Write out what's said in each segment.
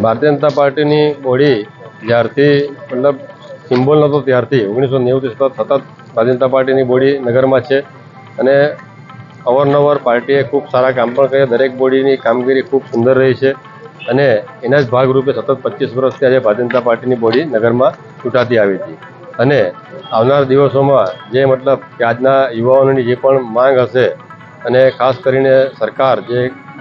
ભારતીય જનતા પાર્ટીની બોડી જ્યારથી મતલબ સિમ્બોલ નહોતો ત્યારથી 1990થી સતત ભારતીય જનતા પાર્ટીની બોડી નગરમાં છે અને અવારનવાર પાર્ટીએ ખૂબ સારા કામ પણ કર્યા. દરેક બોડીની કામગીરી ખૂબ સુંદર રહી છે અને એના જ ભાગરૂપે સતત 25 વર્ષથી આજે ભારતીય જનતા પાર્ટીની બોડી નગરમાં ચૂંટાતી આવી હતી અને આવનાર દિવસોમાં જે મતલબ કે આજના યુવાઓની જે પણ માંગ હશે અને ખાસ કરીને સરકાર જે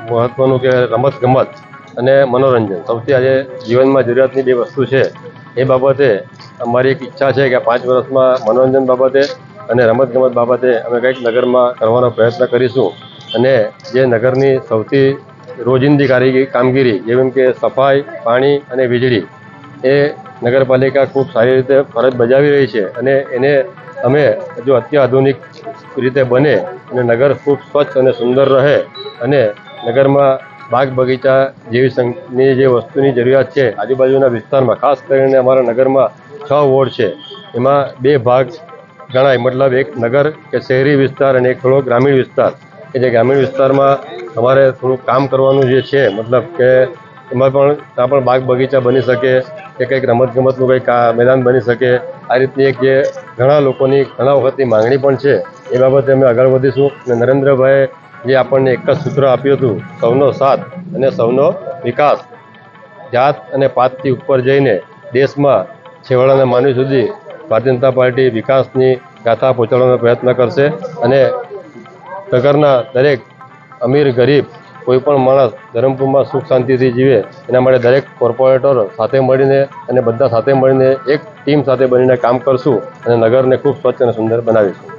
મહત્ત્વનું કે રમતગમત અને મનોરંજન સૌથી આજે જીવનમાં જરૂરિયાતની બે વસ્તુ છે. એ બાબતે અમારી એક ઈચ્છા છે કે 5 વર્ષમાં મનોરંજન બાબતે અને રમતગમત બાબતે અમે કંઈક નગરમાં કરવાનો પ્રયત્ન કરીશું અને જે નગરની સૌથી રોજિંદી કામગીરી જેમ કે સફાઈ, પાણી અને વીજળી એ નગરપાલિકા ખૂબ સારી રીતે ફરજ બજાવી રહી છે અને એને અમે જો અત્યાધુનિક રીતે બને અને નગર ખૂબ સ્વચ્છ અને સુંદર રહે અને નગરમાં બાગ બગીચા જેવી જે વસ્તુની જરૂરિયાત છે આજુબાજુના વિસ્તારમાં, ખાસ કરીને અમારા નગરમાં 6 વોર્ડ છે, એમાં 2 ભાગ ગણાય. મતલબ એક નગર કે શહેરી વિસ્તાર અને એક થોડો ગ્રામીણ વિસ્તાર કે જે ગ્રામીણ વિસ્તારમાં અમારે થોડું કામ કરવાનું જે છે મતલબ કે એમાં પણ ત્યાં પણ બાગ બગીચા બની શકે કે કંઈક રમતગમતનું કંઈક મેદાન બની શકે. આ રીતની એક જે ઘણા લોકોની ઘણા વખતની માંગણી પણ છે એ બાબતે અમે આગળ વધીશું અને નરેન્દ્રભાઈએ જે આપણને એક જ સૂત્ર આપ્યું હતું, સૌનો સાથ અને સૌનો વિકાસ, જાત અને પાતથી ઉપર જઈને દેશમાં છેવાડાના માનવી સુધી ભારતીય જનતા પાર્ટી વિકાસની ગાથા પહોંચાડવાનો પ્રયત્ન કરશે અને નગરના દરેક અમીર ગરીબ કોઈ પણ માણસ ધરમપુરમાં સુખ શાંતિથી જીવે એના માટે દરેક કોર્પોરેટરો સાથે મળીને અને બધા સાથે મળીને એક ટીમ સાથે બનીને કામ કરશું અને નગરને ખૂબ સ્વચ્છ અને સુંદર બનાવીશું.